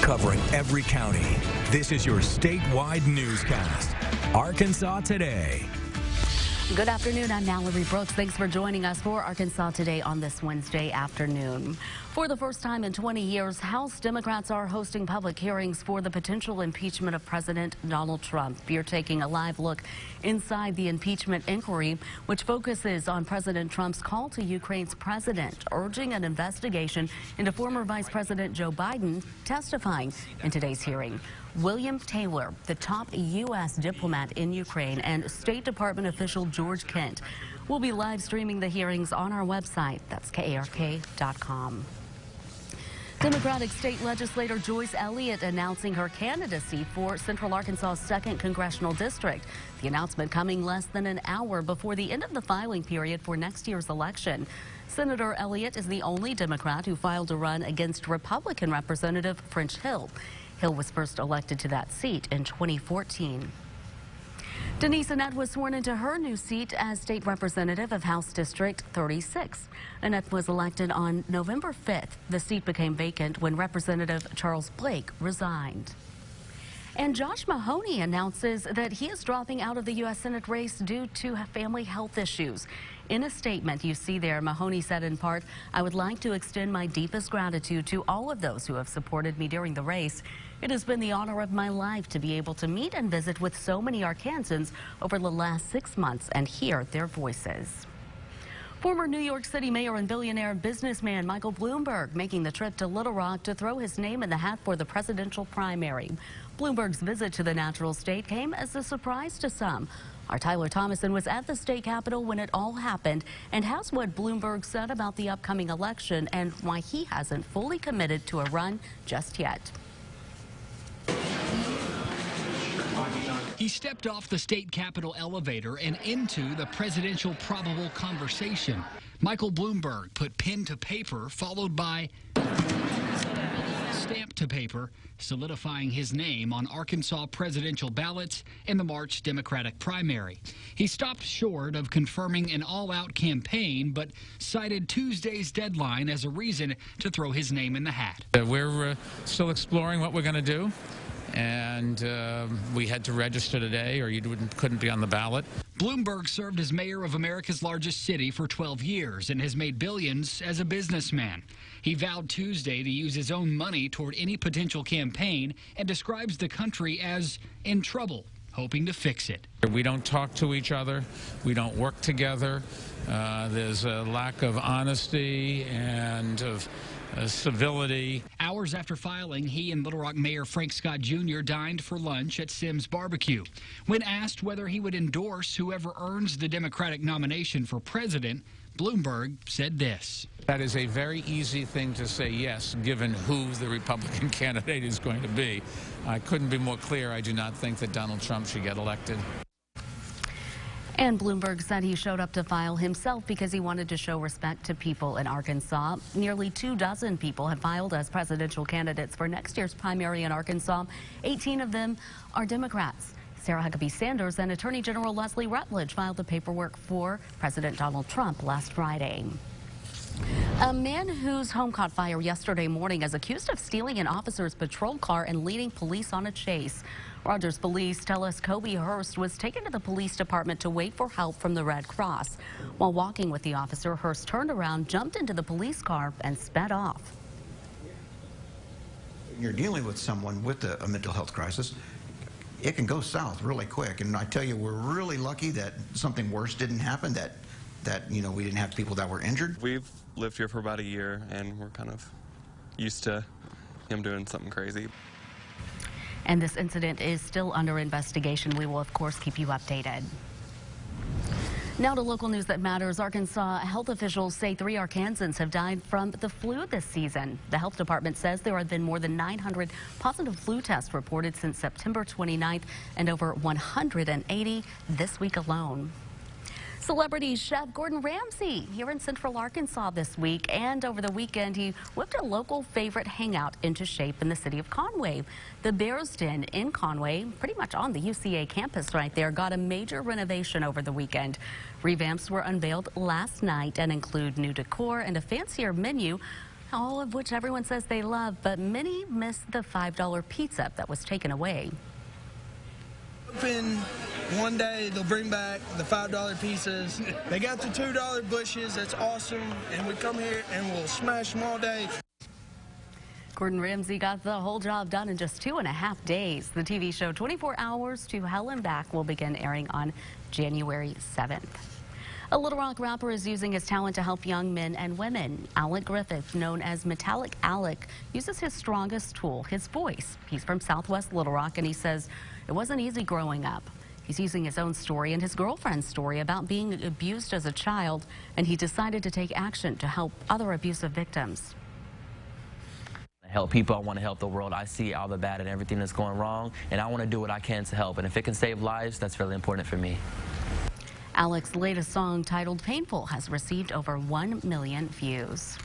covering every county. This is your statewide newscast. Arkansas Today. Good afternoon. I'm Mallory Brooks. Thanks for joining us for Arkansas Today on this Wednesday afternoon. For the first time in 20 years, House Democrats are hosting public hearings for the potential impeachment of President Donald Trump. You're taking a live look inside the impeachment inquiry, which focuses on President Trump's call to Ukraine's president, urging an investigation into former Vice President Joe Biden testifying in today's hearing. William Taylor, the top U.S. diplomat in Ukraine, and State Department official George Kent will be live streaming the hearings on our website. That's KARK.com. Democratic state legislator Joyce Elliot announcing her candidacy for Central Arkansas's 2nd Congressional District. The announcement coming less than an hour before the end of the filing period for next year's election. Senator Elliot is the only Democrat who filed to run against Republican Representative French Hill. Hill was first elected to that seat in 2014. Denise Annette was sworn into her new seat as state representative of House District 36. Annette was elected on November 5th. The seat became vacant when Representative Charles Blake resigned. And Josh Mahoney announces that he is dropping out of the U.S. Senate race due to family health issues. In a statement you see there, Mahoney said in part, "I would like to extend my deepest gratitude to all of those who have supported me during the race. It has been the honor of my life to be able to meet and visit with so many Arkansans over the last 6 months and hear their voices." Former New York City mayor and billionaire businessman Michael Bloomberg making the trip to Little Rock to throw his name in the hat for the presidential primary. Bloomberg's visit to the natural state came as a surprise to some. Our Tyler Thomason was at the state capitol when it all happened and has what Bloomberg said about the upcoming election and why he hasn't fully committed to a run just yet. He stepped off the state capitol elevator and into the presidential probable conversation. Michael Bloomberg put pen to paper, followed by stamp to paper, solidifying his name on Arkansas presidential ballots in the March Democratic primary. He stopped short of confirming an all-out campaign, but cited Tuesday's deadline as a reason to throw his name in the hat. We're still exploring what we're going to do. And we had to register today or you couldn't be on the ballot. Bloomberg served as mayor of America's largest city for 12 years and has made billions as a businessman. He vowed Tuesday to use his own money toward any potential campaign and describes the country as in trouble, hoping to fix it. We don't talk to each other. We don't work together. There's a lack of honesty and of civility. Hours after filing, he and Little Rock Mayor Frank Scott Jr. dined for lunch at Simms Barbecue. When asked whether he would endorse whoever earns the Democratic nomination for president, Bloomberg said this. That is a very easy thing to say yes, given who the Republican candidate is going to be. I couldn't be more clear. I do not think that Donald Trump should get elected. And Bloomberg said he showed up to file himself because he wanted to show respect to people in Arkansas. Nearly 24 people have filed as presidential candidates for next year's primary in Arkansas. 18 of them are Democrats. Sarah Huckabee Sanders and Attorney General Leslie Rutledge filed the paperwork for President Donald Trump last Friday. A man whose home caught fire yesterday morning is accused of stealing an officer's patrol car and leading police on a chase. Rogers police tell us Kobe Hurst was taken to the police department to wait for help from the Red Cross. While walking with the officer, Hurst turned around, jumped into the police car, and sped off. You're dealing with someone with a mental health crisis. It can go south really quick. And I tell you, we're really lucky that something worse didn't happen, that we didn't have people that were injured. We've lived here for about a year, and we're kind of used to him doing something crazy. And this incident is still under investigation. We will, of course, keep you updated. Now to local news that matters. Arkansas health officials say 3 Arkansans have died from the flu this season. The health department says there have been more than 900 positive flu tests reported since September 29th and over 180 this week alone. Celebrity chef Gordon Ramsay here in Central Arkansas this week, and over the weekend he whipped a local favorite hangout into shape in the city of Conway. The Berenstain in Conway, pretty much on the UCA campus right there, got a major renovation over the weekend. Revamps were unveiled last night and include new decor and a fancier menu. all of which everyone says they love, but many miss the $5 pizza that was taken away. Hoping one day they'll bring back the $5 pizzas. They got the $2 bushes. That's awesome. And we come here and we'll smash them all day. Gordon Ramsay got the whole job done in just 2.5 days. The TV show 24 Hours to Hell and Back will begin airing on January 7th. A Little Rock rapper is using his talent to help young men and women. Alec Griffith, known as Metallic Alec, uses his strongest tool, his voice. He's from Southwest Little Rock, and he says it wasn't easy growing up. He's using his own story and his girlfriend's story about being abused as a child, and he decided to take action to help other abusive victims. Help people. I want to help the world. I see all the bad and everything that's going wrong, and I want to do what I can to help. And if it can save lives, that's really important for me. Alec's latest song, titled Painful, has received over 1 million views.